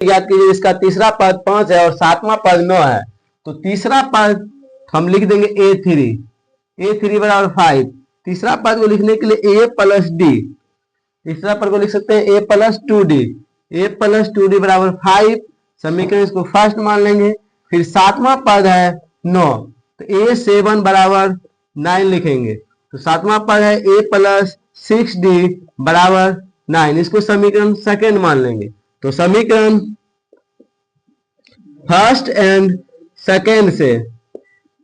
याद कीजिए, इसका तीसरा पद 5 है और सातवां पद 9 है। तो तीसरा पद हम लिख देंगे a3 बराबर 5। तीसरा पद को लिखने के लिए a प्लस डी, तीसरा पद को लिख सकते हैं a प्लस 2d, a+2d बराबर 5। समीकरण इसको फर्स्ट मान लेंगे। फिर सातवां पद है 9, तो a7 बराबर 9 लिखेंगे। तो सातवां पद है a+6d बराबर 9, इसको समीकरण सेकेंड मान लेंगे। तो समीकरण फर्स्ट एंड सेकेंड से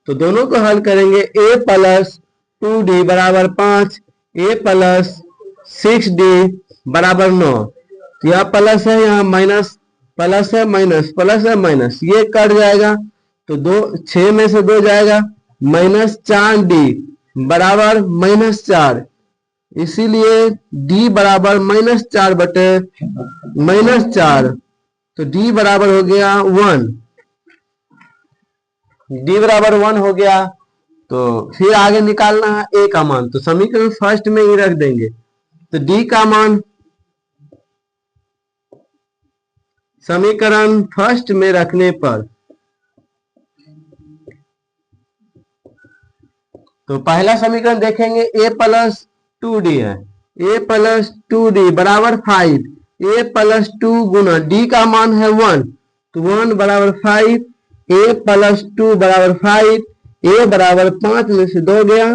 तो दोनों को हल करेंगे। a+2d बराबर 5, a+6d बराबर 9। तो यहाँ प्लस है, यहाँ माइनस, प्लस है माइनस, प्लस है माइनस, ये कट जाएगा। तो 6 में से 2 जाएगा, -4d बराबर -4। इसीलिए d बराबर -4 बटे -4। तो d बराबर हो गया 1, d बराबर 1 हो गया। तो फिर आगे निकालना है a का मान, तो समीकरण फर्स्ट में ही रख देंगे। तो d का मान समीकरण फर्स्ट में रखने पर, तो पहला समीकरण देखेंगे a+2d है, a+2d बराबर 5, a+2 गुना d का मान है 1, तो 1 बराबर 5, a+2 बराबर 5, a बराबर 5 में से 2 गया,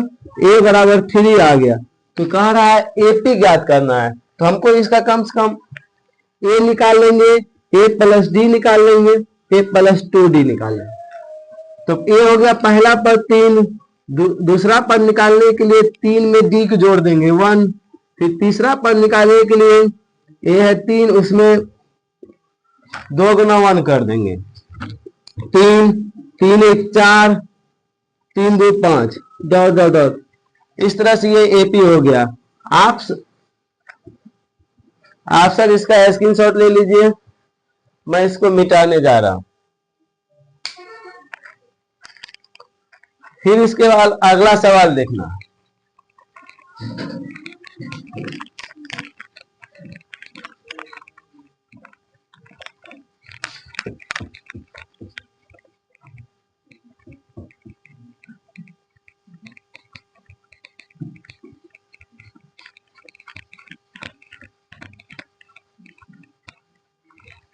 a बराबर 3 आ गया। तो कह रहा है AP ज्ञात करना है, तो हमको इसका कम से कम a निकाल लेंगे, a+d निकाल लेंगे, a+2d निकाल लेंगे। तो a हो गया पहला पद 3, दूसरा पद निकालने के लिए 3 में d को जोड़ देंगे 1। फिर तीसरा पद निकालने के लिए a है 3, उसमें 2 गुना 1 कर देंगे, 3, 3 1 4, 3 2 5, डॉट डॉट डॉट। इस तरह से ये AP हो गया। आप सर इसका स्क्रीनशॉट ले लीजिए, मैं इसको मिटाने जा रहा हूं। फिर इसके बाद अगला सवाल देखना।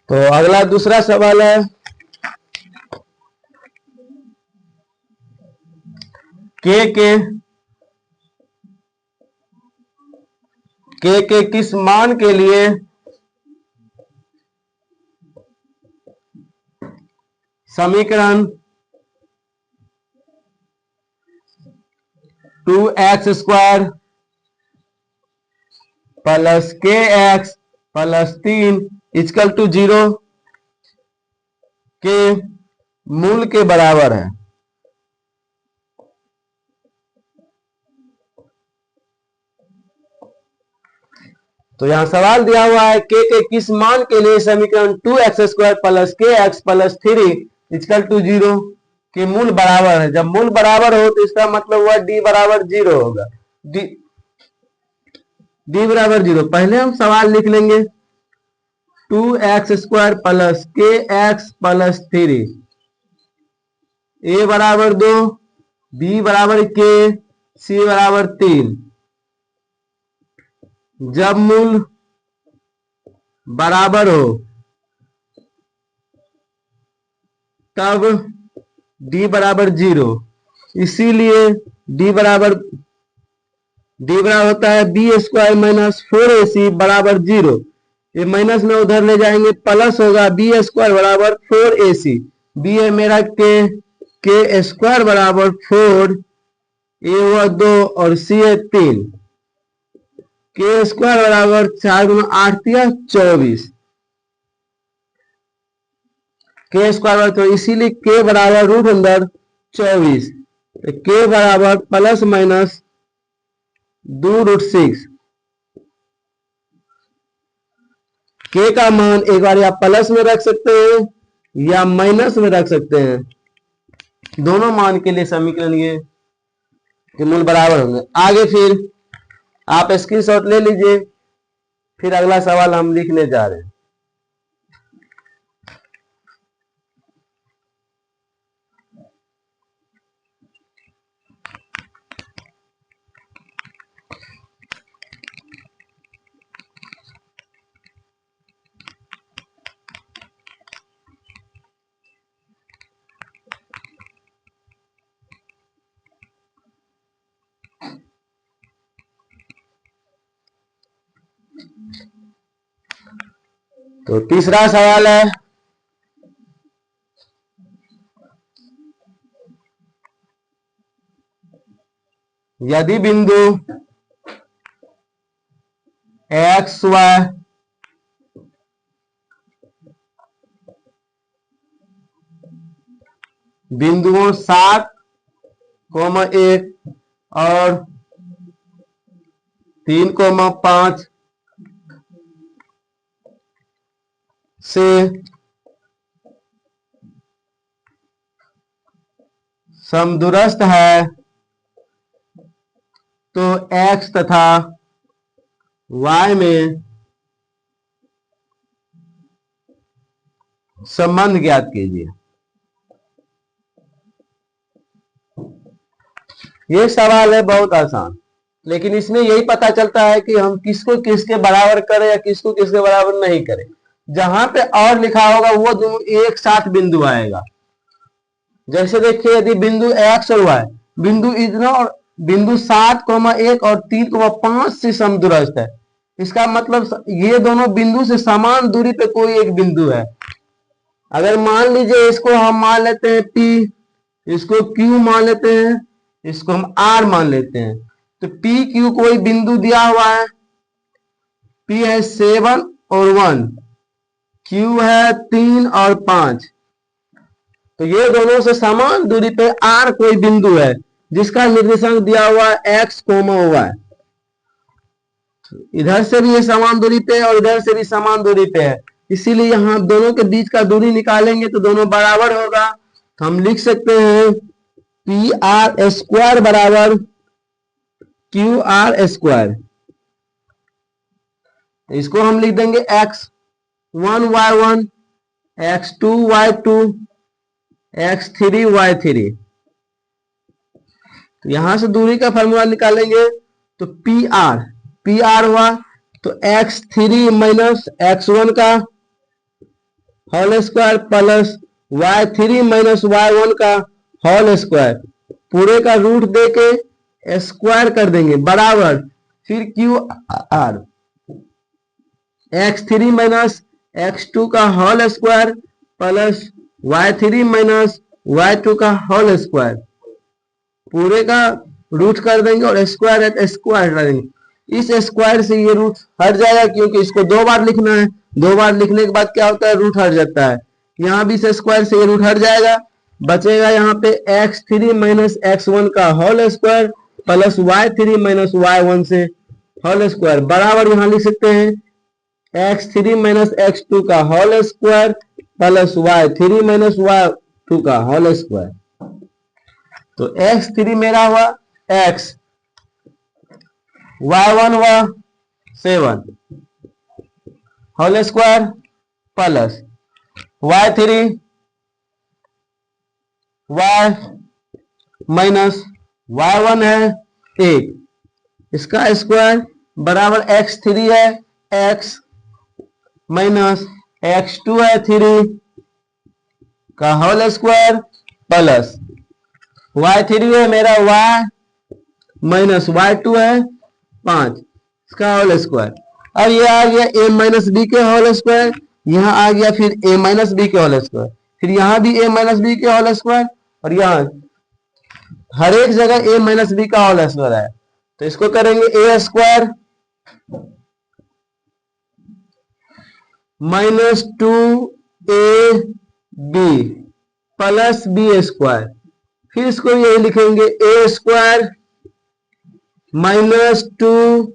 तो अगला दूसरा सवाल है, के किस मान के लिए समीकरण 2x² plus kx plus 3 equal to 0 के मूल के बराबर है। तो यहां सवाल दिया हुआ है के किस मान के लिए समीकरण 2x² plus kx plus 3 equal to 0 के मूल बराबर है। जब मूल बराबर हो तो इसका मतलब हुआ d बराबर 0 होगा। d बराबर 0, पहले हम सवाल लिख लेंगे 2x² plus kx plus 3, a बराबर 2, b बराबर k, c बराबर 3। जब मूल बराबर हो तब d बराबर 0, इसीलिए d बराबर होता है b² माइनस 4ac बराबर 0। ये माइनस में उधर ले जाएंगे, प्लस होगा b² बराबर 4ac, b है मेरा k² बराबर 4, a हुआ 2 और c है 3, k² बराबर 4 गुना 8 या 24, k² बराबर, तो इसीलिए k बराबर रूट अंदर 24, k बराबर प्लस माइनस 2√6। k का मान एक बार या प्लस में रख सकते हैं या माइनस में रख सकते हैं, दोनों मान के लिए समीकरण ये के मूल बराबर होंगे। आगे फिर आप स्क्रीनशॉट ले लीजिए, फिर अगला सवाल हम लिखने जा रहे हैं। तो तीसरा सवाल है, यदि बिंदु एक्स वाई बिंदुओं 7,1 और 3,5 से समदूरस्थ है, तो x तथा y में संबंध ज्ञात कीजिए। ये सवाल है बहुत आसान, लेकिन इसमें यही पता चलता है कि हम किसको किसके बराबर करें या किसको किसके बराबर नहीं करें। जहां पे और लिखा होगा वो दोनों एक साथ बिंदु आएगा। जैसे देखिए, यदि बिंदु x और y बिंदु इतना और बिंदु 7,1 और 3,5 से समदूरस्थ है, इसका मतलब ये दोनों बिंदु से समान दूरी पे कोई एक बिंदु है। अगर मान लीजिए इसको हम मान लेते हैं P, इसको Q मान लेते हैं, इसको हम R मान लेते हैं, तो P Q कोई बिंदु दिया हुआ है, P है 7 और 1, Q है 3 और 5, तो ये दोनों से समान दूरी पे R कोई बिंदु है जिसका निर्देशांक दिया हुआ है x, y। इधर से भी ये समान दूरी पे और इधर से भी समान दूरी पे है, इसीलिए यहां दोनों के बीच का दूरी निकालेंगे तो दोनों बराबर होगा। तो हम लिख सकते हैं पी आर स्क्वायर बराबर क्यू आर स्क्वायर। इसको हम लिख देंगे x1y1, x2y2, x3y3। तो यहां से दूरी का फॉर्मूला निकालेंगे तो पी आर हुआ तो x3 माइनस x1 का whole square plus y3 minus y1 का होल स्क्वायर, पूरे का रूट देके स्क्वायर कर देंगे बराबर फिर Q R x3 minus x2 का whole square plus y3 minus y2 का होल स्क्वायर, पूरे का रूट कर देंगे और स्क्वायर है तो स्क्वायर कर देंगे। इस स्क्वायर से ये रूट हट जाएगा क्योंकि इसको 2 बार लिखना है, 2 बार लिखने के बाद क्या होता है, रूट हट जाता है। यहाँ भी इस स्क्वायर से ये रूट हट जाएगा, बचेगा यहाँ पे x3 माइनस x1 का whole square plus y3 minus y1 से होल स्क्वायर बराबर यहाँ लिख सकते हैं x3 माइनस x2 का whole square plus y3 minus y2 का होल स्क्वायर। तो x3 मेरा हुआ x, y1 हुआ 7 whole square plus y3 y minus y1 है 8, इसका स्क्वायर बराबर x3 है x माइनस x2 है 3 का होल स्क्वायर प्लस y3 है मेरा y माइनस y2 है 5 इसका होल स्क्वायर। अब ये आ गया a माइनस बी के होल स्क्वायर, यहाँ आ गया फिर a माइनस बी के होल स्क्वायर, फिर यहाँ भी a माइनस बी के होल स्क्वायर और यहाँ हर एक जगह a माइनस बी का होल स्क्वायर है। तो इसको करेंगे a square minus 2ab plus b square, फिर इसको यही लिखेंगे a square minus 2ab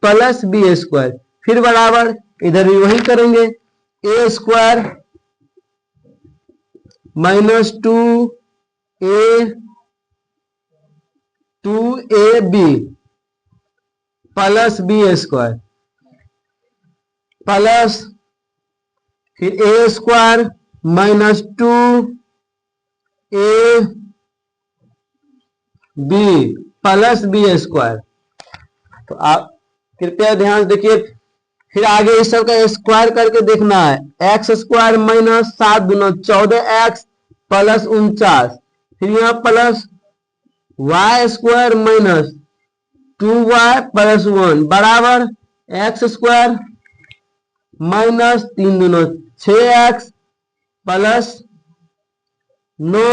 plus b square, फिर बराबर इधर भी वही करेंगे a square minus 2ab plus b square plus फिर a square minus 2ab plus b square. तो आप कृपया ध्यान से देखिए, फिर आगे इस सब का स्क्वायर करके देखना है, एक्स स्क्वायर माइनस 7 दूना 14x प्लस 49, फिर यहाँ plus y square minus 2y plus 1 बराबर एक्स स्क्वायर माइनस 3 दूना 6x plus 9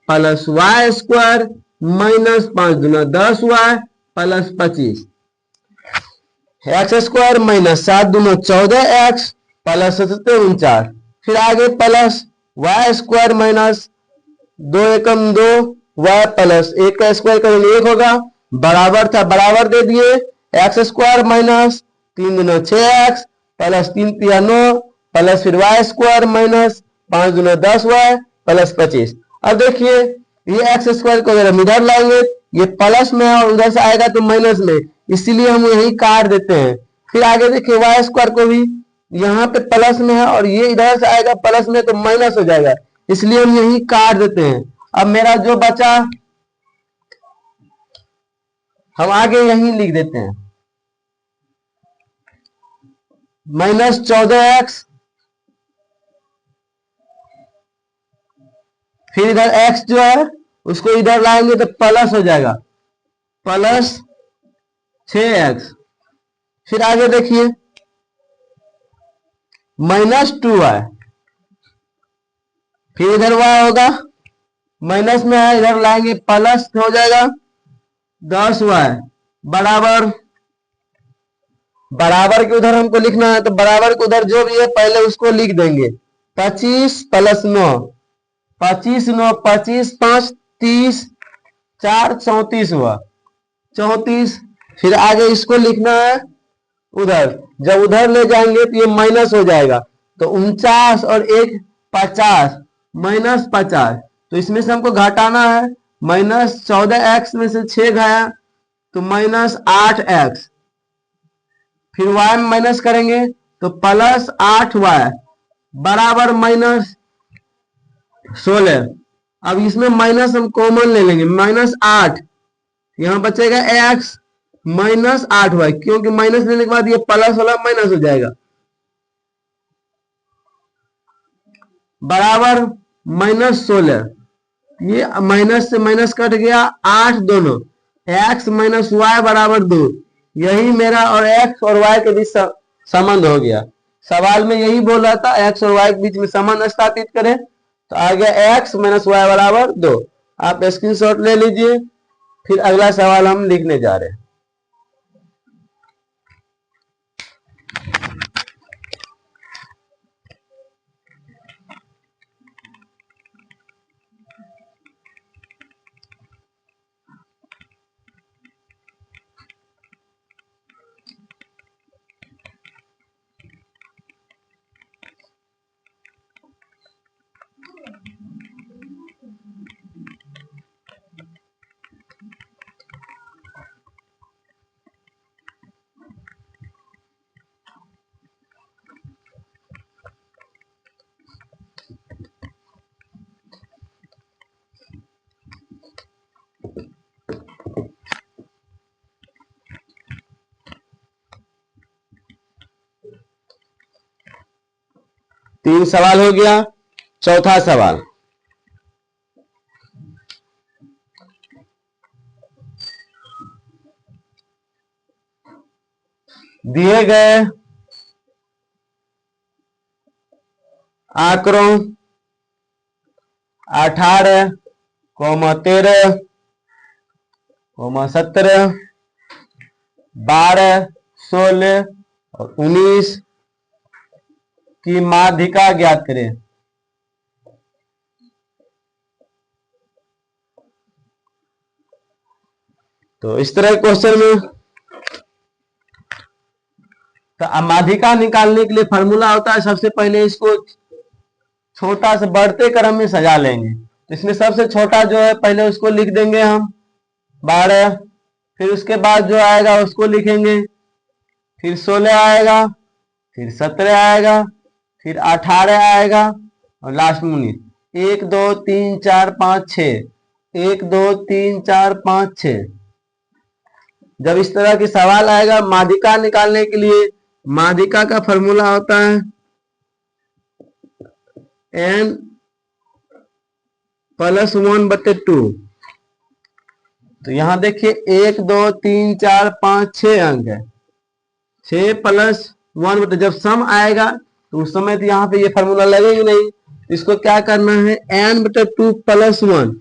plus y square minus 5 दूना 10y plus 25 x square minus 7 दूना 14x प्लस 49। फिर आगे प्लस वाई स्क्वायर माइनस 2 एकम 2 Y plus 1 का स्क्वायर करेंगे 1 होगा, बराबर था बराबर दे दिए, एक्स स्क्वायर माइनस 3 दूना 6x प्लस 3 तिया 9 प्लस फिर वाई स्क्वायर माइनस 5 दूना 10y प्लस 25। अब देखिए ये एक्स स्क्वायर को अगर हम इधर लाएंगे ये प्लस में और उधर से आएगा तो माइनस में, इसीलिए हम यही काट देते हैं। फिर आगे देखिए वाई स्क्वायर को भी यहाँ पे प्लस में है और ये इधर से आएगा प्लस में तो माइनस हो जाएगा, इसलिए हम यही काट देते हैं। अब मेरा जो बचा हम आगे यही लिख देते हैं, माइनस 14x फिर इधर x जो है उसको इधर लाएंगे तो प्लस हो जाएगा प्लस 6x। फिर आगे देखिए माइनस 2y फिर इधर y होगा माइनस में है इधर लाएंगे प्लस हो जाएगा 10y बराबर बराबर के उधर हमको लिखना है तो बराबर के उधर जो भी है पहले उसको लिख देंगे 25 प्लस 9 25 9 25 5 30 4 34 हुआ 34। फिर आगे इसको लिखना है उधर, जब उधर ले जाएंगे तो ये माइनस हो जाएगा तो 49 और 1 50 माइनस 50, तो इसमें से हमको घटाना है माइनस 14x में से 6 गया तो माइनस 8x, फिर y में माइनस करेंगे तो प्लस 8y बराबर माइनस 16। अब इसमें माइनस हम कॉमन ले लेंगे माइनस 8, यहां बचेगा x माइनस 8y, क्योंकि माइनस लेने के बाद ये प्लस वाला माइनस हो जाएगा बराबर माइनस 16। ये माइनस से माइनस कट गया 8 दोनों, x माइनस वाई बराबर 2, यही मेरा और x और y के बीच संबंध हो गया। सवाल में यही बोल रहा था x और y के बीच में संबंध स्थापित करें, तो आ गया x माइनस वाई बराबर 2। आप स्क्रीनशॉट ले लीजिए। फिर अगला सवाल हम लिखने जा रहे हैं। तीन सवाल हो गया, चौथा सवाल दिए गए आंकड़ों 18, 13, 17, 12, 16 और 19 की माध्यिका ज्ञात करें। तो इस तरह के क्वेश्चन में तो माध्यिका निकालने के लिए फॉर्मूला होता है, सबसे पहले इसको छोटा से बढ़ते क्रम में सजा लेंगे। तो इसमें सबसे छोटा जो है पहले उसको लिख देंगे हम 12, फिर उसके बाद जो आएगा उसको लिखेंगे, फिर 16 आएगा, फिर 17 आएगा, फिर 18 आएगा और लास्ट में 19। 1 2 3 4 5 6, 1 2 3 4 5 6। जब इस तरह की सवाल आएगा माध्यिका निकालने के लिए, माध्यिका का फॉर्मूला होता है n प्लस 1/2। तो यहां देखिए 1 2 3 4 5 6 अंक है, 6 प्लस 1 बटे, जब सम आएगा तो उस समय तो यहाँ पे ये फार्मूला लगेगी नहीं, इसको क्या करना है, n बटे 2 प्लस 1।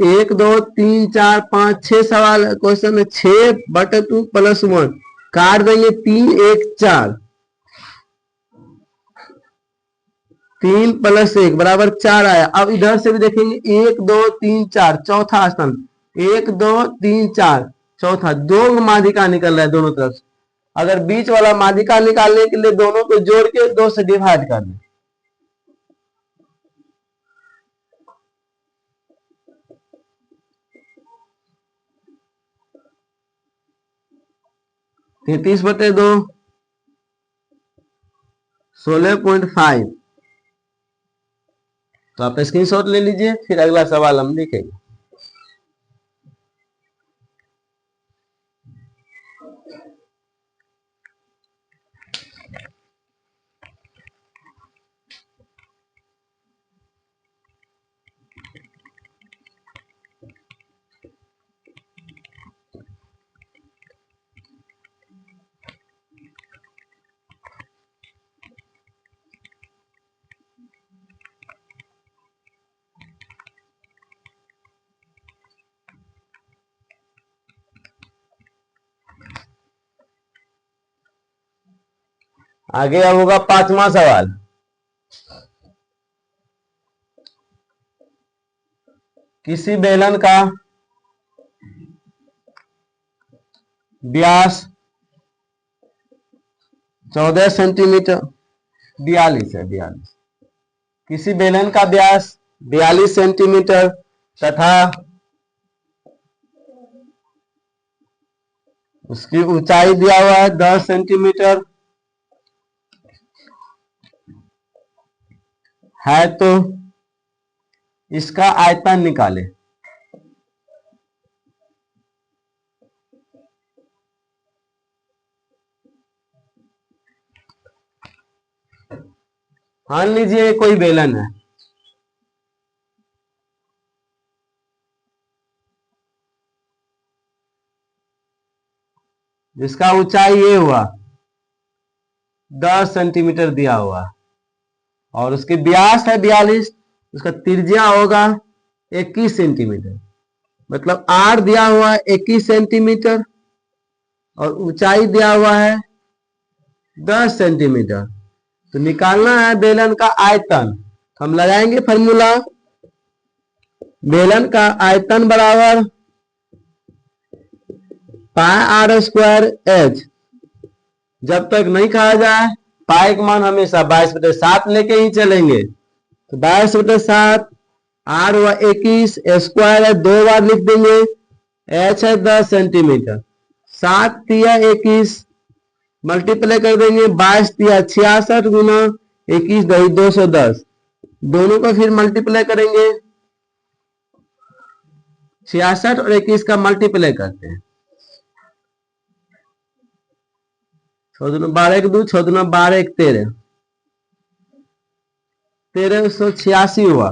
1 2 3 4 5 6 सवाल क्वेश्चन में 6/2 प्लस 1 काट देंगे, 3 1 4, 3 प्लस 1 बराबर 4 आया। अब इधर से भी देखेंगे 1 2 3 4 चौथा स्थान, 1 2 3 4 चौथा, दो माध्यिका निकल रहा है दोनों तरफ से। अगर बीच वाला माध्यिका निकालने के लिए दोनों को जोड़ के 2 से डिवाइड कर दें, 33/2 16.5। तो आप स्क्रीनशॉट ले लीजिए, फिर अगला सवाल हम लिखेंगे। आगे अब होगा 5वां सवाल। किसी बेलन का व्यास 14 सेंटीमीटर, 42 है, 42। किसी बेलन का व्यास 42 सेंटीमीटर तथा उसकी ऊंचाई दिया हुआ है 10 सेंटीमीटर है, तो इसका आयतन निकाले। मान लीजिए कोई बेलन है, जिसका ऊंचाई ये हुआ 10 सेंटीमीटर दिया हुआ, और उसकी व्यास है 42, उसका त्रिज्या होगा 21 सेंटीमीटर, मतलब आर दिया हुआ है 21 सेंटीमीटर और ऊंचाई दिया हुआ है 10 सेंटीमीटर। तो निकालना है बेलन का आयतन। हम लगाएंगे फॉर्मूला, बेलन का आयतन बराबर पाई आर स्क्वायर एच। जब तक नहीं कहा जाए पाई का मान हमेशा 22/7 लेके ही चलेंगे। तो 22/7, आर हुआ 21, स्क्वायर है 2 बार लिख देंगे, एच है 10 सेंटीमीटर, 7 तिया 21 मल्टीप्लाई कर देंगे, 22 तिया 66 गुना 21 दही 210, दोनों को फिर मल्टीप्लाई करेंगे, 66 और 21 का मल्टीप्लाई करते हैं, 12 2 14 12 13, 1386 हुआ।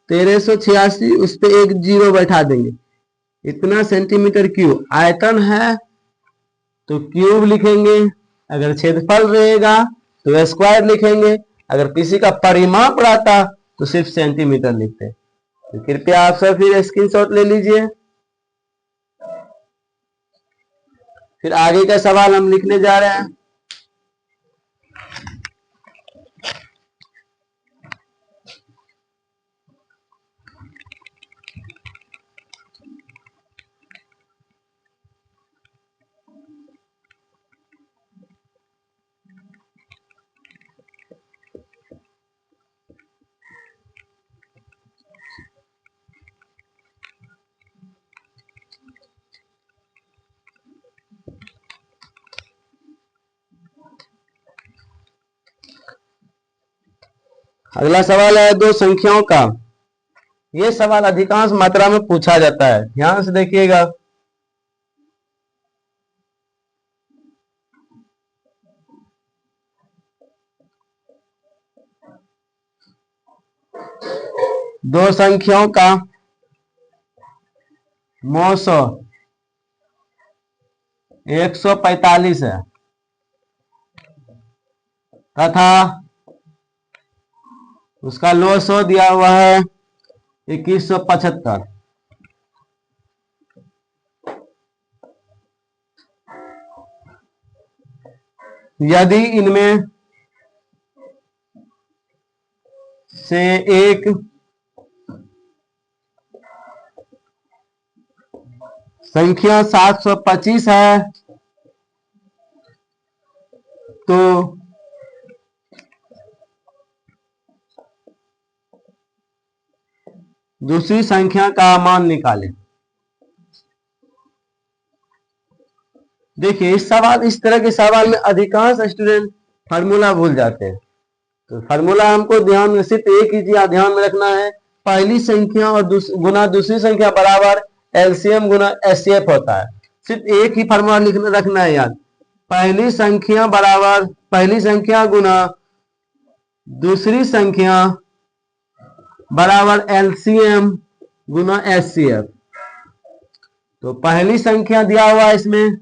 1386 उस पे एक जीरो बैठा देंगे, इतना सेंटीमीटर क्यूब आयतन है तो क्यूब लिखेंगे, अगर क्षेत्रफल रहेगा तो स्क्वायर लिखेंगे, अगर किसी का परिमाप रहता तो सिर्फ सेंटीमीटर लिखते। तो कृपया आप सब फिर स्क्रीनशॉट ले लीजिए, फिर आगे का सवाल हम लिखने जा रहे हैं। अगला सवाल है दो संख्याओं का। यह सवाल अधिकांश मात्रा में पूछा जाता है, ध्यान से देखिएगा। दो संख्याओं का मौसम 145 है तथा उसका लोसो दिया हुआ है 2175। यदि इनमें से एक संख्या 725 है तो दूसरी संख्या का मान निकालें। देखिए इस तरह के सवाल में अधिकांश स्टूडेंट फार्मूला भूल जाते हैं। तो फार्मूला हमको ध्यान में सिर्फ एक ही चीज ध्यान में रखना है, पहली संख्या और गुना दूसरी संख्या बराबर एलसीएम गुना एचसीएफ होता है। सिर्फ एक ही फार्मूला रखना है याद, पहली संख्या गुना दूसरी संख्या बराबर एलसीएम गुना एचसीएफ। तो पहली संख्या दिया हुआ है इसमें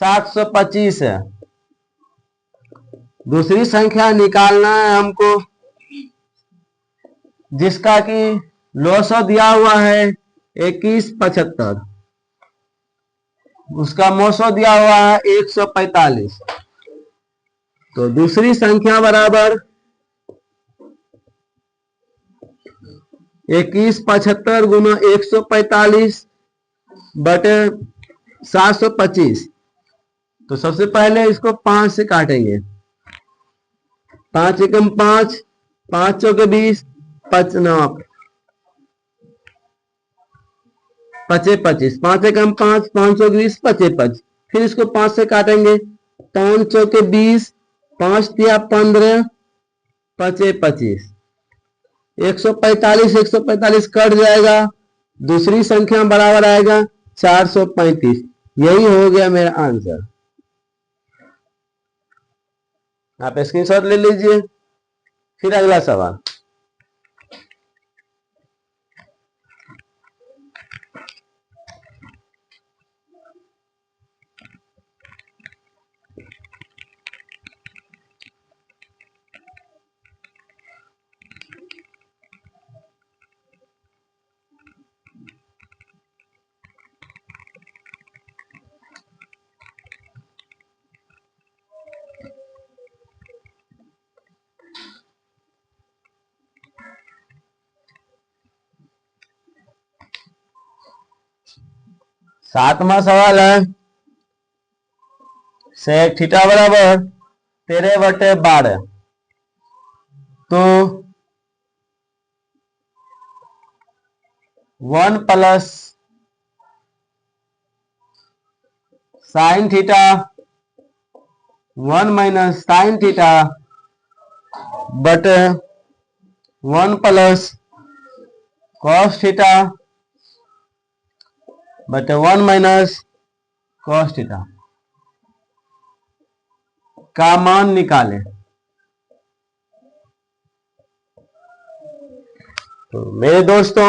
725 है, दूसरी संख्या निकालना है हमको जिसका कि लोसो दिया हुआ है 2175, उसका मोसो दिया हुआ है 145। तो दूसरी संख्या बराबर 2175 गुना 145 बटे 725। तो सबसे पहले इसको 5 से काटेंगे, 5 एकम 5, 5 चौके 20, 5 पचे 25, 5 एकम 5, 5 चौके 20, पचे 25। फिर इसको 5 से काटेंगे, 5 चौके 20, 5 दिया 15, पचे 25। 145 कट जाएगा, दूसरी संख्या बराबर आएगा 435। यही हो गया मेरा आंसर। आप स्क्रीनशॉट ले लीजिए। फिर अगला सवाल, सातवां सवाल है, सेक थीटा बराबर 13/12। तो 1 plus sine theta 1 minus sine theta बटे 1 प्लस कॉस थीटा बटे 1 माइनस कॉस थीटा का मान निकालें। तो मेरे दोस्तों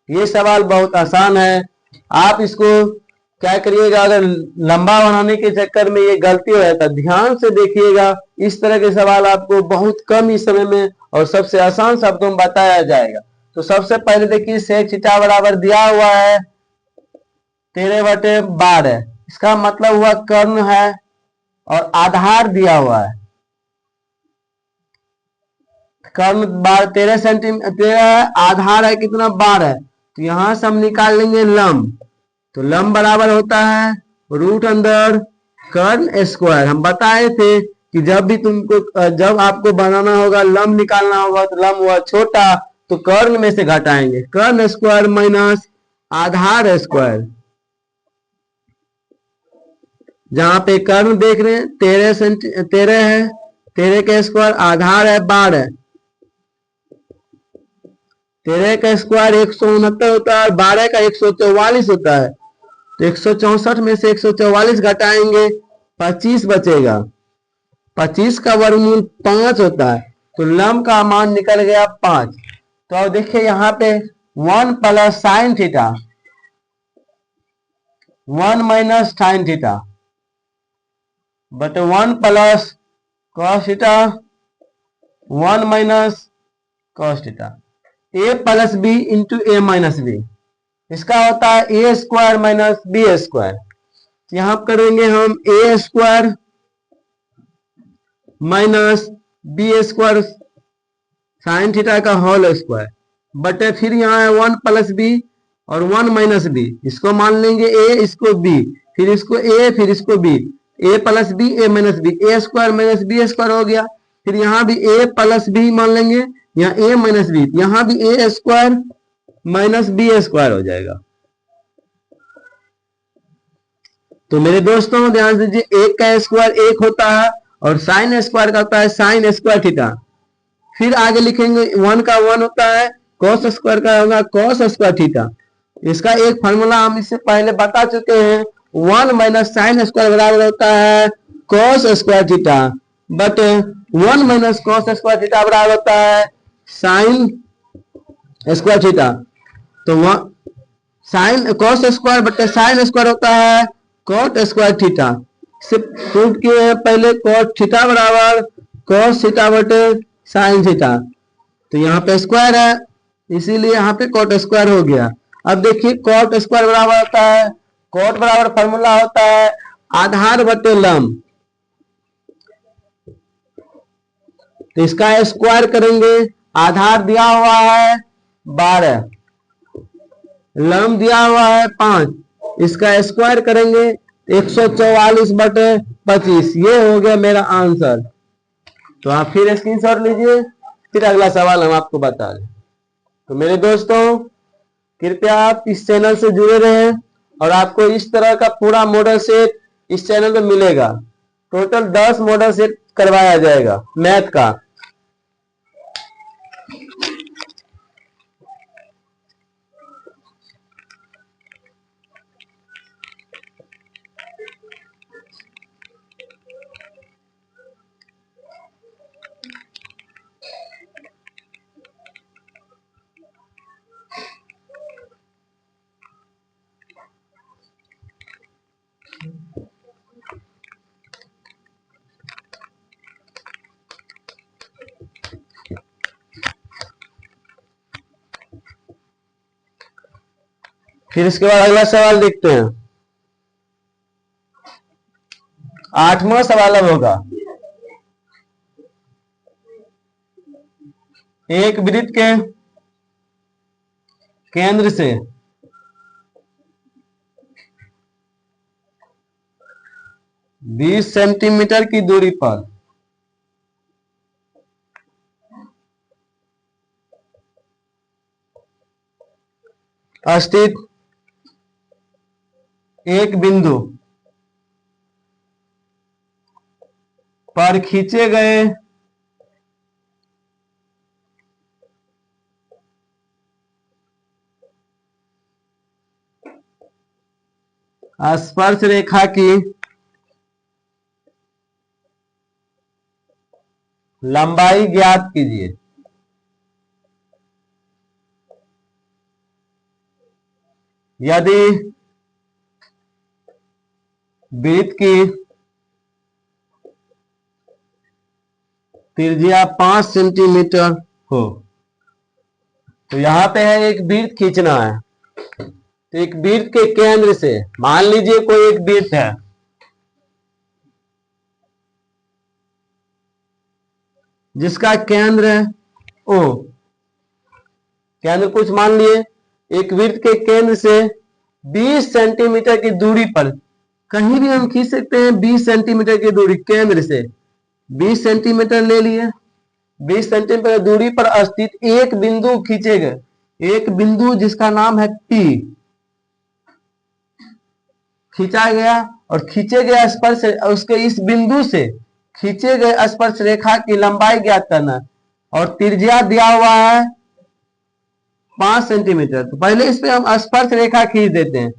ये सवाल बहुत आसान है। आप इसको क्या करिएगा, अगर लंबा बनाने के चक्कर में ये गलती हो जाता है, ध्यान से देखिएगा। इस तरह के सवाल आपको बहुत कम ही समय में और सबसे आसान शब्दों में बताया जाएगा। तो सबसे पहले देखिए सेक थीटा बराबर दिया हुआ है 13/12, इसका मतलब हुआ कर्ण है और आधार दिया हुआ है। कर्ण 13 सेंटीमीटर है, आधार है कितना 12। तो यहां से हम निकाल लेंगे लंब। तो लंब बराबर होता है रूट अंदर कर्ण स्क्वायर। हम बताए थे कि जब आपको बनाना होगा, लंब निकालना होगा, तो लंब हुआ छोटा तो कर्ण में से घटाएंगे, कर्ण स्क्वायर माइनस आधार स्क्वायर। जहां पे कर्ण देख रहे हैं 13 है, 13 का स्क्वायर, आधार है 12, 13 का स्क्वायर 169 होता है और 12 का 144 होता है। तो 164 में से 144 घटाएंगे, 25 बचेगा। 25 का वर्गमूल 5 होता है। तो लंब का मान निकल गया 5। तो अब देखिए यहाँ पे 1 plus sine theta 1 minus sine theta, but 1 plus cos theta 1 minus cos theta. A plus b into a minus b, इसका होता है a square minus b square. यहां करेंगे हम a square minus b square sine theta का whole square, बटे फिर यहाँ है 1 प्लस बी और 1 माइनस बी, इसको मान लेंगे ए, इसको बी, फिर इसको ए, फिर इसको बी, ए प्लस बी ए माइनस बी, ए स्क्वायर माइनस बी स्क्वायर हो गया। फिर यहाँ भी ए प्लस बी मान लेंगे, यहाँ ए माइनस बी, यहाँ भी ए स्क्वायर माइनस बी स्क्वायर हो जाएगा। तो मेरे दोस्तों ध्यान दीजिए, एक का स्क्वायर एक होता है और साइन स्क्वायर का होता है साइन स्क्वायर थीटा। फिर आगे लिखेंगे 1 का 1 होता है, कॉस स्क्वायर का होगा कॉस स्क्वायर थीटा। इसका एक फार्मूला हम इससे पहले बता चुके हैं, 1 माइनस साइन स्क्वायर बराबर होता है cos square theta, but 1 minus cos square theta बराबर होता है साइन स्क्वायर थीटा। तो साइन कॉस स्क्वायर बटे साइन स्क्वायर होता है कॉट स्क्वायर थीटा। से प्रूव किए हैं पहले, कॉट थीटा बराबर कॉस थीटा बटे साइन थीटा। तो यहाँ पे स्क्वायर है इसीलिए यहाँ पे कॉट स्क्वायर हो गया। अब देखिए कॉट स्क्वायर बराबर होता है, कॉट बराबर फॉर्मूला होता है आधार बटे लंब। तो इसका स्क्वायर करेंगे, आधार दिया हुआ है 12, लंब दिया हुआ है 5, इसका स्क्वायर करेंगे 144 बटे 25, ये हो गया मेरा आंसर। तो आप फिर स्क्रीनशॉट लीजिए, फिर अगला सवाल हम आपको बता दें। तो मेरे दोस्तों कृपया आप इस चैनल से जुड़े रहें और आपको इस तरह का पूरा मॉडल सेट इस चैनल पे मिलेगा। टोटल 10 मॉडल सेट करवाया जाएगा मैथ का। फिर इसके बाद अगला सवाल देखते हैं। 8वां सवाल अब होगा, एक वृत्त के केंद्र से बीस सेंटीमीटर की दूरी पर स्थित एक बिंदु पर खींचे गए स्पर्श रेखा की लंबाई ज्ञात कीजिए। यदि वृत्त की त्रिज्या 5 सेंटीमीटर हो, तो यहां पे है एक वृत्त खींचना है। तो एक वृत्त के केंद्र से, मान लीजिए कोई एक वृत्त है, जिसका केंद्र है ओ, केंद्र कुछ मान लिए, एक वृत्त के केंद्र से 20 सेंटीमीटर की दूरी पर, कहीं भी हम खींच सकते हैं 20 सेंटीमीटर की दूरी, केंद्र से 20 सेंटीमीटर ले लिए, 20 सेंटीमीटर दूरी पर स्थित एक बिंदु खींचे गए, एक बिंदु जिसका नाम है P खींचा गया, और खींचे गए स्पर्श, उसके इस बिंदु से खींचे गए स्पर्श रेखा की लंबाई ज्ञात करना, और त्रिज्या दिया हुआ है 5 सेंटीमीटर। तो पहले इस पे हम स्पर्श रेखा खींच देते हैं।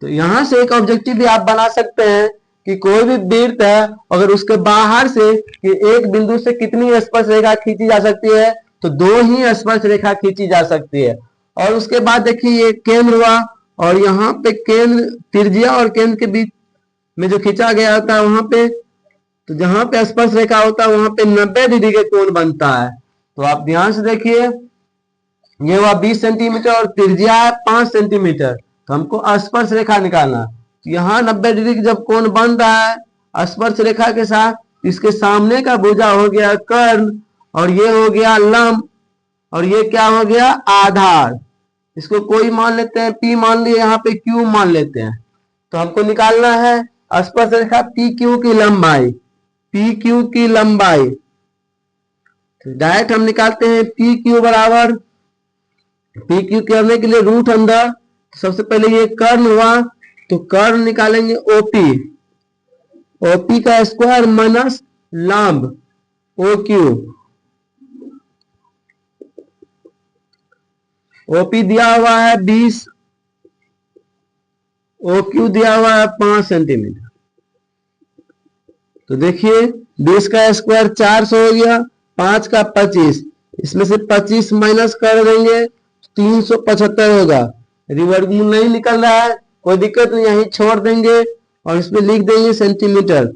तो यहां से एक ऑब्जेक्टिव भी आप बना सकते हैं कि कोई भी वृत्त है, अगर उसके बाहर से कि एक बिंदु से कितनी स्पर्श रेखा खींची जा सकती है, तो 2 ही स्पर्श रेखा खींची जा सकती है। और उसके बाद देखिए ये केंद्र हुआ, और यहाँ पे केंद्र, त्रिज्या और केंद्र के बीच में जो खींचा गया होता है वहां पे, तो जहां पे स्पर्श रेखा होता है वहां पे 90 डिग्री का कोण बनता है। तो आप ध्यान से देखिए, ये हुआ 20 सेंटीमीटर और त्रिज्या है 5 सेंटीमीटर। तो हमको स्पर्श रेखा निकालना, तो यहाँ 90 डिग्री जब कोण बन रहा है स्पर्श रेखा के साथ, इसके सामने का भुजा हो गया कर्ण, और ये हो गया लंब, और ये क्या हो गया आधार। इसको कोई मान लेते हैं, P मान लिए, यहाँ पे Q मान लेते हैं। तो हमको निकालना है स्पर्श रेखा PQ की लंबाई, PQ की लंबाई। तो डायरेक्ट हम निकालते हैं PQ बराबर, PQ करने के लिए रूट अंदर, सबसे पहले ये कर्ण हुआ, तो कर्ण निकालेंगे OP, OP का स्क्वायर माइनस लंब OQ। OP दिया हुआ है 20, OQ दिया हुआ है 5 सेंटीमीटर। तो देखिए 20 का स्क्वायर 400 हो गया, 5 का 25, इसमें से 25 माइनस कर देंगे 375 होगा। वर्गमूल नहीं निकल रहा है, कोई दिक्कत नहीं, यहीं छोड़ देंगे और इसमें लिख देंगे सेंटीमीटर।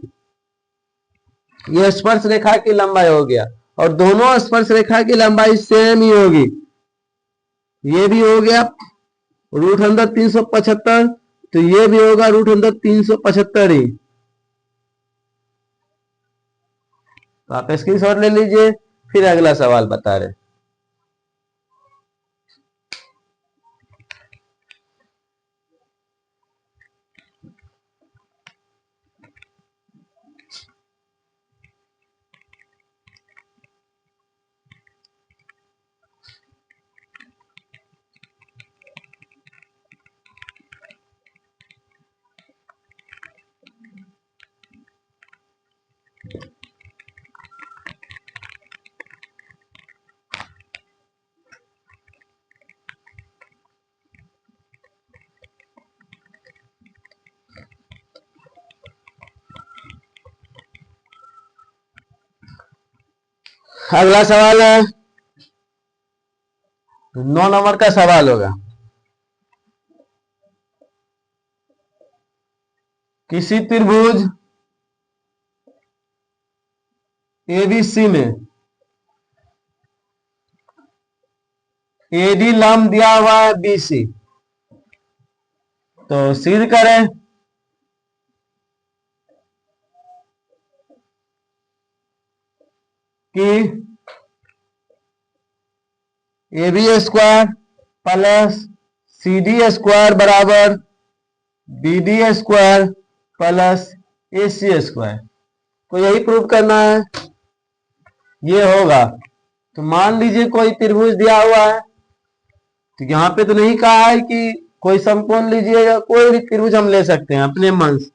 यह स्पर्श रेखा की लंबाई हो गया, और दोनों स्पर्श रेखा की लंबाई सेम ही होगी। ये भी हो गया रूट अंदर 375, तो ये भी होगा रूट अंदर 375 ही। तो आप स्क्रीनशॉट ले लीजिए, फिर अगला सवाल बता रहे। अगला सवाल है 9 नंबर का सवाल होगा। किसी त्रिभुज ABC में AD लंब दिया हुआ है BC, तो सिद्ध करें कि AB square plus CD square बराबर BD square plus AC square, को यही प्रूव करना है। ये होगा, तो मान लीजिए कोई त्रिभुज दिया हुआ है, तो यहाँ पे तो नहीं कहा है कि कोई समकोण लीजिएगा, कोई भी त्रिभुज हम ले सकते हैं अपने मन से।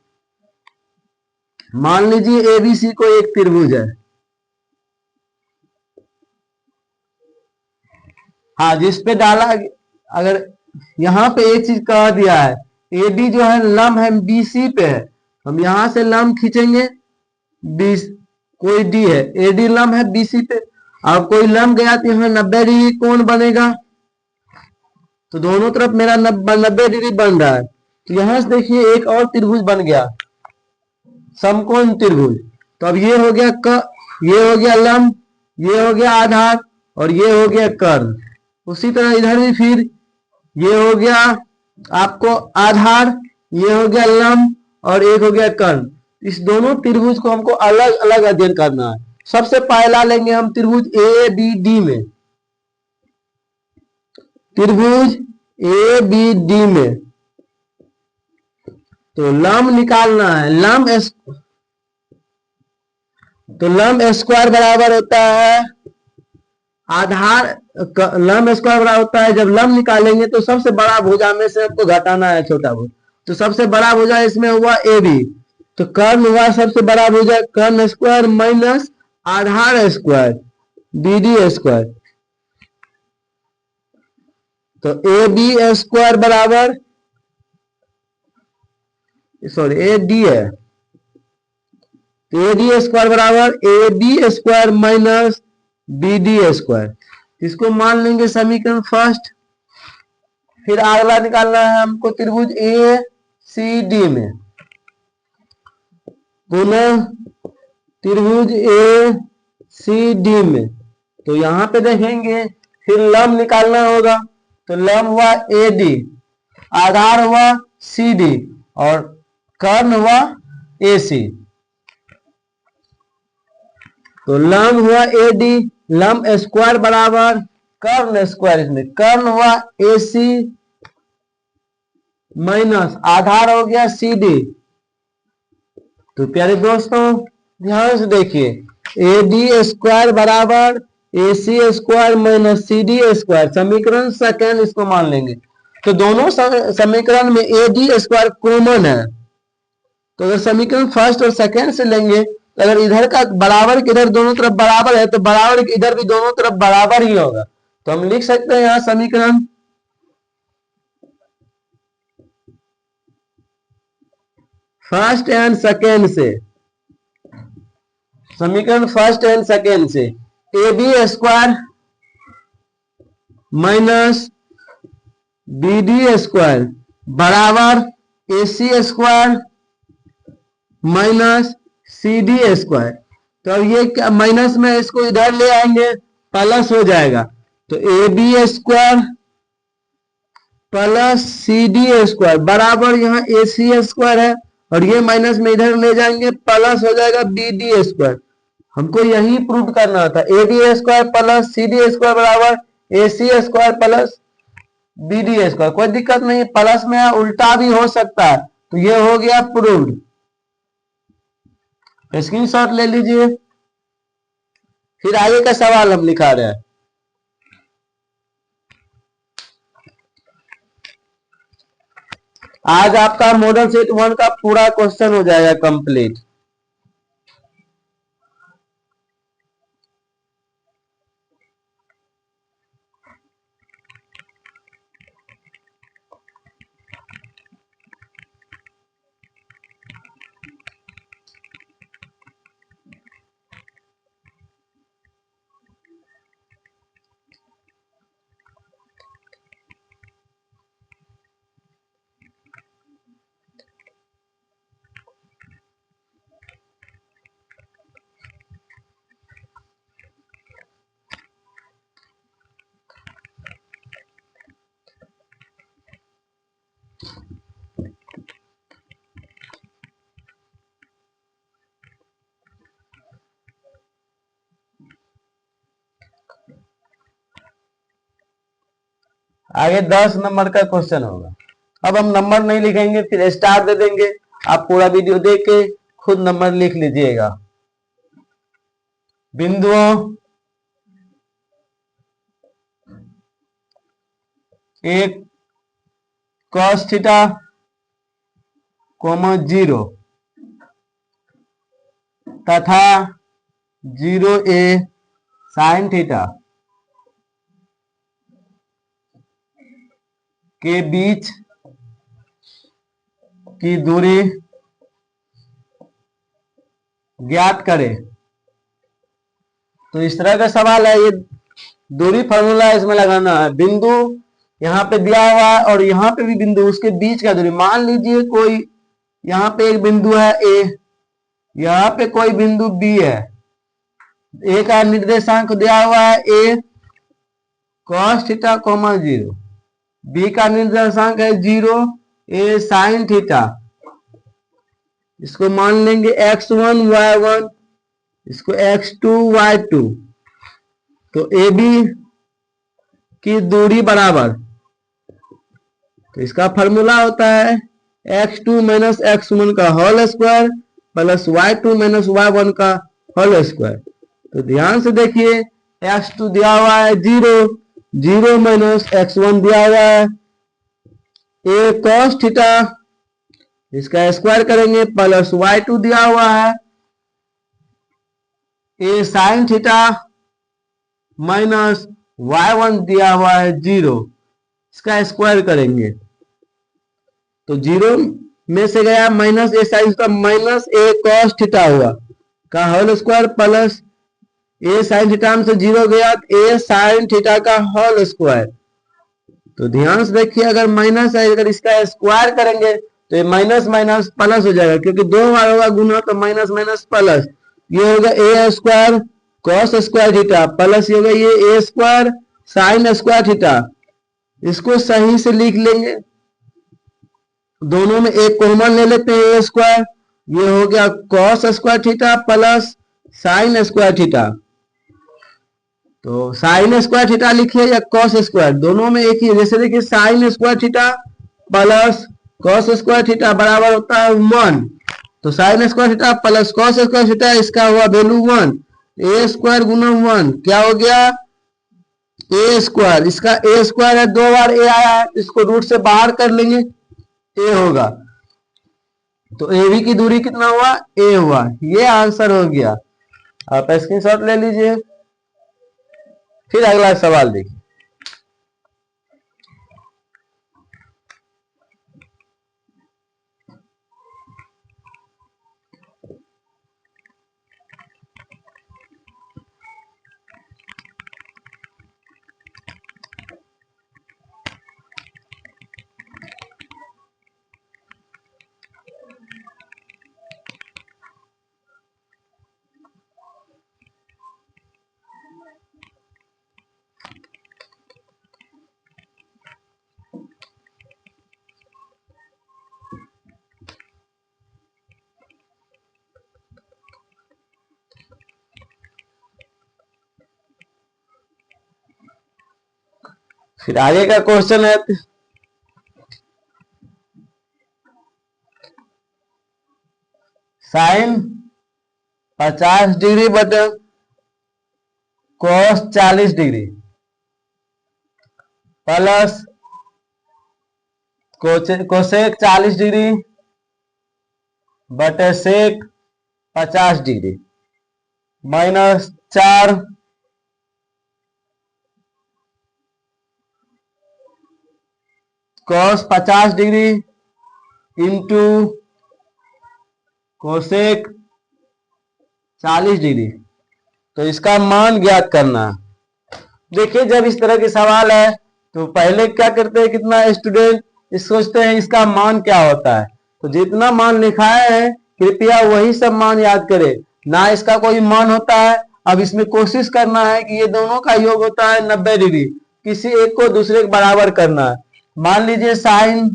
मान लीजिए ABC को एक त्रिभुज है, हाँ, जिसपे डाला, अगर यहाँ पे एक चीज कह दिया है, AD जो है लंब है BC पे है, हम यहां से लंब खींचेंगे, 20 कोई D है, AD लंब है BC पे, अब कोई लंब गया तो यहाँ 90 डिग्री कोण बनेगा, तो दोनों तरफ मेरा 90 डिग्री बन रहा है। तो यहां से देखिए एक और त्रिभुज बन गया, समकोण त्रिभुज। तो अब ये हो गया ये हो गया लंब, ये हो गया आधार, और ये हो गया कर्ण। उसी तरह इधर भी फिर ये हो गया आपको आधार, ये हो गया लंब, और एक हो गया कर्ण। इस दोनों त्रिभुज को हमको अलग अलग अध्ययन करना है। सबसे पहला लेंगे हम त्रिभुज ABD में, त्रिभुज ABD में तो लंब निकालना है, तो लंब स्क्वायर बराबर होता है आधार, लंब स्क्वायर बराबर होता है, जब लंब निकालेंगे तो सबसे बड़ा भुजा में से आपको घटाना है छोटा भुजा, तो सबसे बड़ा भुजा इसमें हुआ AB, तो कर्ण हुआ सबसे बड़ा भुजा, कर्ण स्क्वायर माइनस आधार स्क्वायर BD स्क्वायर, तो AB स्क्वायर बराबर, सॉरी AD है, तो AD स्क्वायर बराबर AB square minus BD square. इसको मान लेंगे समीकरण फर्स्ट, फिर अगला निकालना है हमको त्रिभुज ए सी डी में, पुनः त्रिभुज ए सी डी में। तो यहाँ पे देखेंगे फिर लंब निकालना होगा, तो लंब हुआ ए डी, आधार हुआ सी डी और कर्ण हुआ ए सी। तो लंब हुआ ए डी, लंब स्क्वायर बराबर कर्ण स्क्वायर, इसमें कर्ण हुआ ए सी माइनस आधार हो गया सी डी। तो प्यारे दोस्तों ध्यान से देखिए, ए डी स्क्वायर बराबर a c square minus c d square, समीकरण सेकेंड इसको मान लेंगे। तो दोनों समीकरण में ए डी स्क्वायर कॉमन है, तो अगर समीकरण फर्स्ट और सेकेंड से लेंगे तो अगर इधर का बराबर के इधर दोनों तरफ बराबर है तो बराबर के इधर भी दोनों तरफ बराबर ही होगा। तो हम लिख सकते हैं यहां समीकरण फर्स्ट एंड सेकेंड से, समीकरण फर्स्ट एंड सेकेंड से a b square minus b d square बराबर a c square minus c d square. तो अब ये माइनस में इसको इधर ले आएंगे प्लस हो जाएगा, तो a b square plus c d square बराबर यहाँ ए सी स्क्वायर है और ये माइनस में इधर ले जाएंगे प्लस हो जाएगा बी डी स्क्वायर। हमको यही प्रूव करना था, a b square plus c d square बराबर a c square plus b d square. कोई दिक्कत नहीं, प्लस में उल्टा भी हो सकता है। तो ये हो गया प्रूव्ड, स्क्रीनशॉट ले लीजिए। फिर आगे का सवाल हम लिखा रहे हैं। आज आपका मॉडल सेट 1 का पूरा क्वेश्चन हो जाएगा कंप्लीट। आगे 10 नंबर का क्वेश्चन होगा। अब हम नंबर नहीं लिखेंगे, फिर स्टार दे देंगे। आप पूरा वीडियो देख के खुद नंबर लिख लीजिएगा। बिंदुओं एक cos थीटा, 0 तथा 0a sin थीटा के बीच की दूरी ज्ञात करें। तो इस तरह का सवाल है, ये दूरी फार्मूला इसमें लगाना है। बिंदु यहाँ पे दिया हुआ है और यहाँ पे भी बिंदु, उसके बीच का दूरी। मान लीजिए कोई यहाँ पे एक बिंदु है ए, यहाँ पे कोई बिंदु बी है। ए का निर्देशांक दिया हुआ है ए cos थीटा, 0, बी का निर्देशांक है 0, ए sin थीटा। इसको मान लेंगे x1 y1, इसको x2 y2। तो ए बी की दूरी बराबर, तो इसका फॉर्मूला होता है x2 माइनस x1 का whole square plus y2 minus y1 का होल स्क्वायर। तो ध्यान से देखिए, x2 दिया हुआ है 0, 0 माइनस x1 दिया हुआ है ए cos थीटा, इसका स्क्वायर करेंगे प्लस y2 दिया हुआ है ए sin थीटा माइनस y1 दिया हुआ है 0, इसका स्क्वायर करेंगे। तो 0 में से गया माइनस ए sin थीटा माइनस ए cos थीटा हुआ का होल स्क्वायर प्लस ए sin थीटा में से 0 गया ए sin थीटा का होल स्क्वायर। तो ध्यान से देखिए, अगर माइनस है, अगर इसका स्क्वायर करेंगे तो ये माइनस माइनस प्लस हो जाएगा, क्योंकि दो बार होगा गुना तो माइनस माइनस प्लस। ये होगा a square cos square theta plus ये होगा ये a square sine square theta. इसको सही से लिख लेंगे, दोनों में एक कॉमन ले लेते हैं ए स्क्वायर, ये हो गया cos square theta plus sign square theta. तो साइन स्क्वायर थीटा लिखिए या कॉस स्क्वायर, दोनों में एक ही। जैसे देखिए sign square theta plus cos square theta बराबर होता है 1। तो sign square theta plus cos square theta, इसका हुआ वैल्यू 1। ए स्क्वायर गुना 1 क्या हो गया ए स्क्वायर। इसका ए स्क्वायर है, दो बार ए आया है, इसको रूट से बाहर कर लेंगे ए होगा। तो ए बी की दूरी कितना हुआ ए हुआ। ये आंसर हो गया। आप स्क्रीनशॉट ले लीजिए। फिर अगला सवाल देखिए। फिर आगे का क्वेश्चन है, साइन 50 डिग्री बटे cos 40 degree plus cosec 40 degree बटे सेक 50 degree minus 4 cos 50 degree into cosec 40 degree. तो इसका मान ज्ञात करना है। देखिए जब इस तरह के सवाल है तो पहले क्या करते हैं, कितना स्टूडेंट सोचते हैं इसका मान क्या होता है। तो जितना मान लिखा है कृपया वही सब मान याद करें, ना इसका कोई मान होता है। अब इसमें कोशिश करना है कि ये दोनों का योग होता है 90 डिग्री, किसी एक को दूसरे के बराबर करना है। मान लीजिए साइन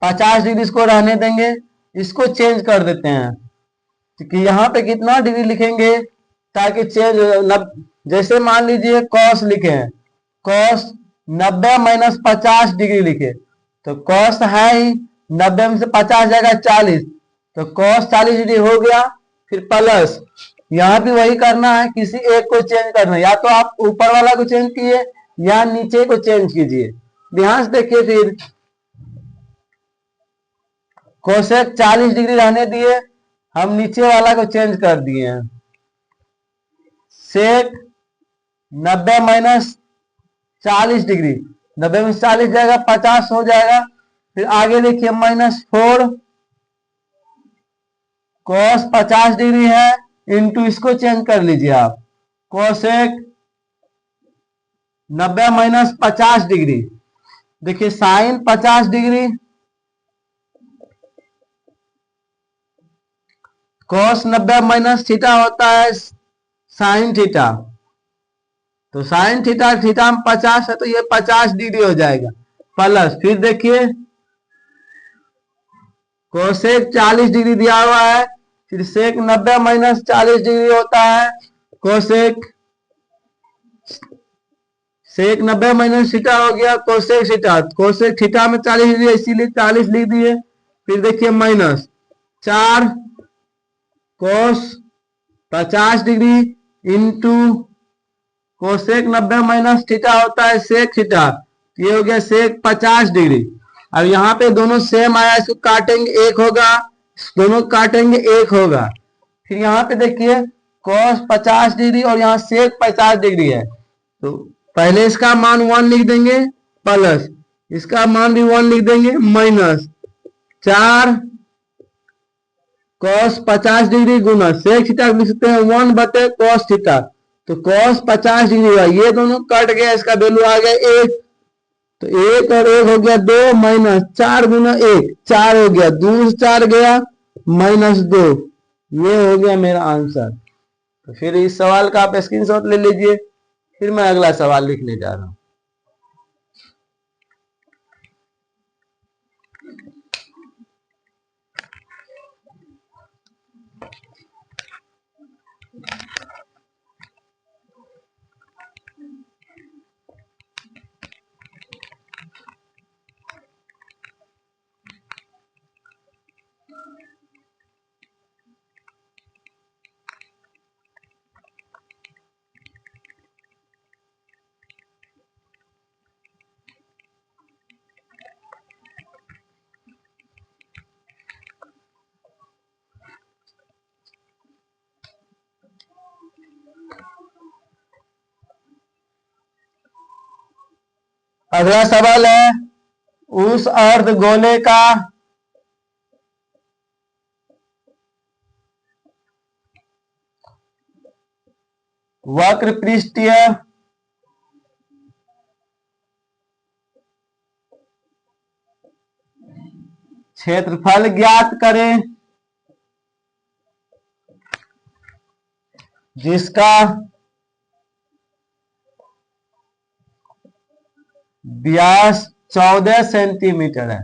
50 डिग्री इसको रहने देंगे, इसको चेंज कर देते हैं कि यहाँ पे कितना डिग्री लिखेंगे ताकि चेंज जैसे मान लीजिए कॉस लिखे हैं, कॉस 90 माइनस 50 डिग्री लिखे, तो कॉस है ही 90 में से 50 जाएगा 40, तो कॉस 40 डिग्री हो गया। फिर प्लस यहाँ भी वही करना है, किसी एक को चेंज करना है, या तो आप ऊपर वाला को चेंज किए या नीचे को चेंज कीजिए। ध्यान से देखिए, फिर कोसेक 40 डिग्री रहने दिए, हम नीचे वाला को चेंज कर दिए हैं, सेक 90 माइनस 40 डिग्री, 90 में 40 जाएगा 50 हो जाएगा। फिर आगे देखिए -4 कॉस 50 डिग्री है इंटू इसको चेंज कर लीजिए आप, कोसेक 90 माइनस 50 डिग्री। देखिए sine 50 degree cos 90 minus theta होता है साइन थीटा, तो साइन थीटा थीटा में 50 है तो ये 50 डिग्री हो जाएगा प्लस। फिर देखिए कोसेक 40 डिग्री दिया हुआ है, फिर सेक 90 माइनस 40 डिग्री होता है कोसेक, सेक 90 माइनस थीटा हो गया कोसेक थीटा, कोसेक थीटा में 40 डिग्री इसीलिए 40 लिख दिए। फिर देखिए माइनस 4 कोस 50 degree into cosec 90 minus theta होता है सेक थीटा, ये हो गया सेक 50 डिग्री। अब यहाँ पे दोनों सेम आया, इसको काटेंगे एक होगा, दोनों काटेंगे एक होगा। फिर यहाँ पे देखिए कॉस 50 डिग्री और यहाँ सेक 50 डिग्री है, तो पहले इसका मान 1 लिख देंगे प्लस इसका मान भी 1 लिख देंगे माइनस 4 कॉस 50 डिग्री गुना सेक थीटा लिख सकते हैं 1 बटे कॉस थीटा, तो कॉस 50 डिग्री हुआ, ये दोनों कट गया, इसका वैल्यू आ गया 1। तो 1 और 1 हो गया 2 माइनस 4 गुना 1 4 हो गया, 2 से 4 गया -2। ये हो गया मेरा आंसर। तो फिर इस सवाल का आप स्क्रीनशॉट ले लीजिए। फिर मैं अगला सवाल लिखने जा रहा हूं। अगला सवाल है, उस अर्धगोले का वक्र पृष्ठीय क्षेत्रफल ज्ञात करें जिसका व्यास 14 सेंटीमीटर है।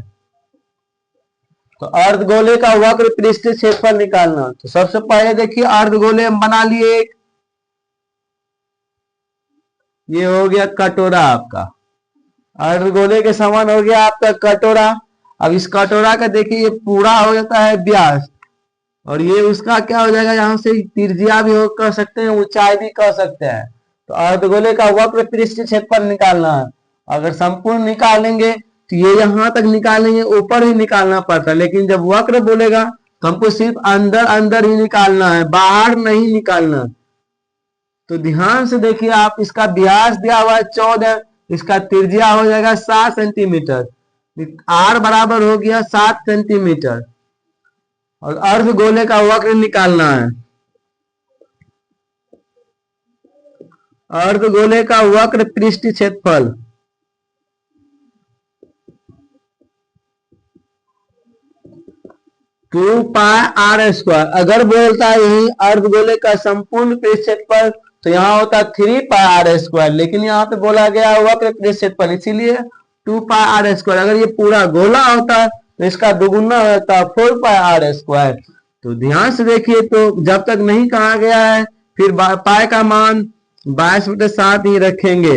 तो अर्धगोले का वक्र पृष्ठीय क्षेत्रफल निकालना। तो सबसे पहले देखिए अर्धगोले हम बना लिए एक, ये हो गया कटोरा आपका, अर्धगोले के समान हो गया आपका कटोरा। अब इस कटोरा का देखिए ये पूरा हो जाता है व्यास, और ये उसका क्या हो जाएगा, यहां से त्रिज्या भी हो कर सकते हैं, ऊंचाई भी कर सकते हैं। तो अर्धगोले का वक्र पृष्ठीय क्षेत्रफल निकालना है। अगर संपूर्ण निकालेंगे तो ये यहां तक निकालेंगे, ऊपर ही निकालना पड़ता है, लेकिन जब वक्र बोलेगा तो हमको सिर्फ अंदर अंदर ही निकालना है, बाहर नहीं निकालना। तो ध्यान से देखिए आप, इसका व्यास दिया हुआ है 14, इसका त्रिज्या हो जाएगा 7 सेंटीमीटर, आर बराबर हो गया 7 सेंटीमीटर, और अर्धगोले का वक्र निकालना है। अर्धगोले का वक्र पृष्ठीय क्षेत्रफल 2πr²। अगर बोलता है यही अर्धगोले का संपूर्ण पृष्ठीय क्षेत्रफल तो यहाँ होता 3πr², लेकिन यहाँ पे बोला गया वक्र पृष्ठीय क्षेत्रफल, इसीलिए 2πr²। अगर ये पूरा गोला होता तो इसका दुगुना होता 4πr²। तो ध्यान से देखिए, तो जब तक नहीं कहा गया है फिर पाई का मान 22/7 ही रखेंगे।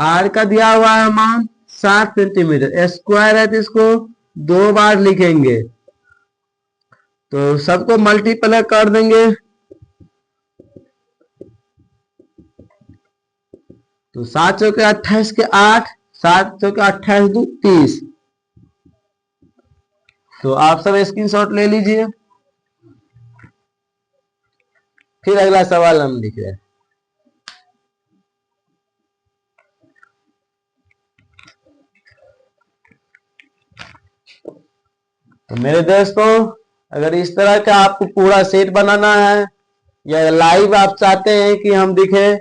आर का दिया हुआ है मान 7 सेंटीमीटर, स्क्वायर है तो इसको 2 बार लिखेंगे। तो सबको मल्टीप्लाई कर देंगे, तो 7 चौके 28 के 8, 7 चौके 28 2 30। तो आप सब स्क्रीनशॉट ले लीजिए। फिर अगला सवाल हम लिख रहे हैं। तो मेरे दोस्तों, अगर इस तरह का आपको पूरा सेट बनाना है या लाइव आप चाहते हैं कि हम दिखे,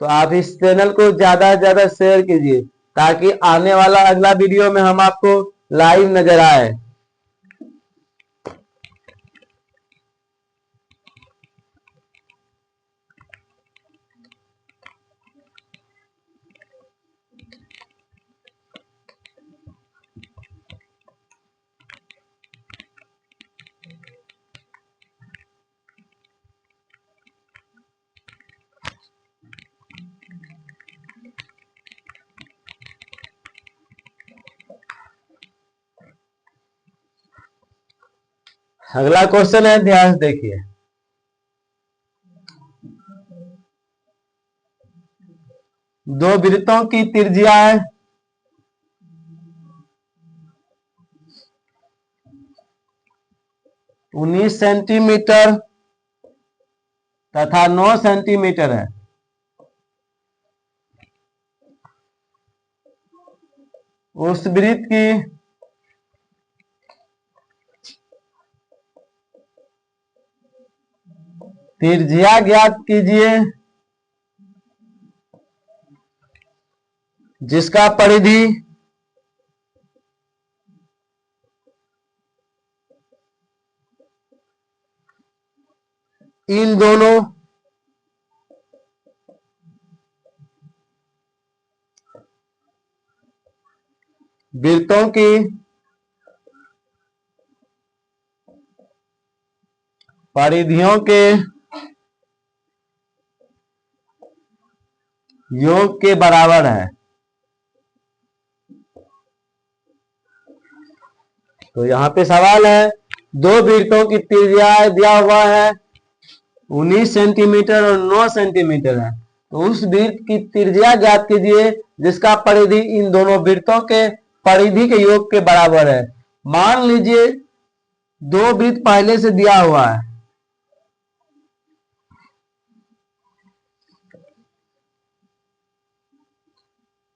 तो आप इस चैनल को ज्यादा से ज्यादा शेयर कीजिए, ताकि आने वाला अगला वीडियो में हम आपको लाइव नजर आए। अगला क्वेश्चन है, ध्यान से देखिए। दो वृत्तों की त्रिज्याएं 19 सेंटीमीटर तथा 9 सेंटीमीटर है। उस वृत्त की त्रिज्या ज्ञात कीजिए जिसका परिधि इन दोनों वृत्तों की परिधियों के योग के बराबर है। तो यहाँ पे सवाल है, दो वृत्तों की त्रिज्या दिया हुआ है 19 सेंटीमीटर और 9 सेंटीमीटर है। तो उस वृत्त की त्रिज्या ज्ञात कीजिए जिसका परिधि इन दोनों वृत्तों के परिधि के योग के बराबर है। मान लीजिए दो वृत्त पहले से दिया हुआ है,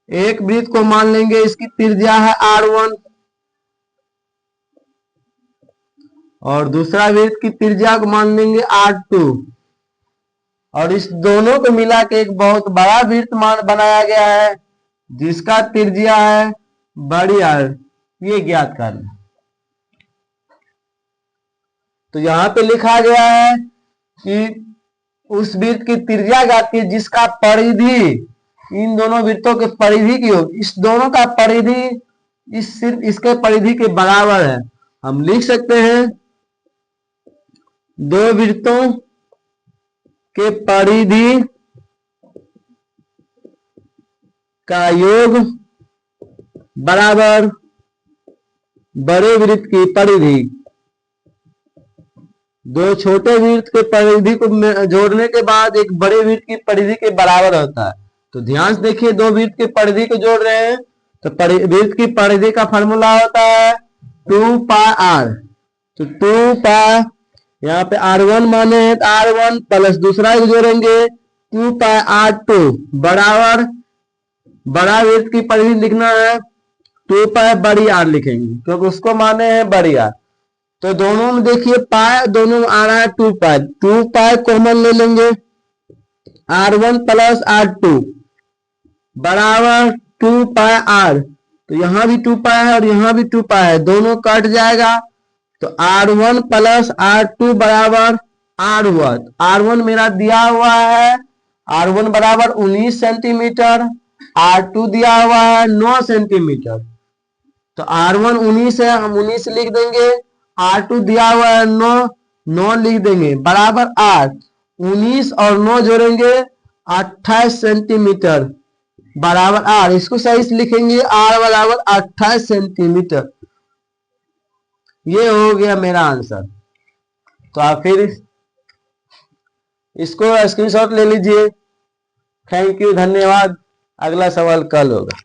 एक वृत्त को मान लेंगे इसकी त्रिज्या है R1 और दूसरा वृत्त की त्रिज्या को मान लेंगे R2 और इस दोनों को मिला के एक बहुत बड़ा वृत्त बनाया गया है जिसका त्रिज्या है बड़ी R, ये ज्ञात करना। तो यहाँ पे लिखा गया है कि उस वृत्त की त्रिज्या ज्ञात की जिसका परिधि इन दोनों वृत्तों के परिधि की हो, इस दोनों का परिधि सिर्फ इसके परिधि के बराबर है। हम लिख सकते हैं दो वृत्तों के परिधि का योग बराबर बड़े वृत्त की परिधि। दो छोटे वृत्त के परिधि को जोड़ने के बाद एक बड़े वृत्त की परिधि के बराबर होता है। तो ध्यान से देखिए, दो वृत्त की परिधि को जोड़ रहे हैं तो वृत्त की परिधि का फॉर्मूला होता है 2 पाई r। तो 2 पाई, यहाँ पे R1 माने हैं तो R1 प्लस दूसरा को जोड़ेंगे 2 पाई R2 बराबर बड़ा वृत्त की परिधि लिखना है 2 पाई बड़ी R लिखेंगे क्योंकि उसको माने हैं बड़ी R। तो दोनों में देखिए पाई दोनों में आ रहा है 2 पाई कॉमन ले लेंगे R1 प्लस R2 बराबर 2 पाई R। तो यहां भी 2 पाई है और यहां भी 2 पाई है, दोनों कट जाएगा तो R1 प्लस R2 बराबर R1। R1 मेरा दिया हुआ है, R1 बराबर 19 सेंटीमीटर, R2 दिया हुआ है 9 सेंटीमीटर। तो R1 19 है, हम 19 लिख देंगे, R2 दिया हुआ है 9 लिख देंगे बराबर 8। 19 और 9 जोड़ेंगे 28 सेंटीमीटर बराबर R। इसको सही से लिखेंगे R बराबर 28 सेंटीमीटर। ये हो गया मेरा आंसर। तो आप फिर इसको स्क्रीनशॉट ले लीजिए। थैंक यू, धन्यवाद। अगला सवाल कल होगा।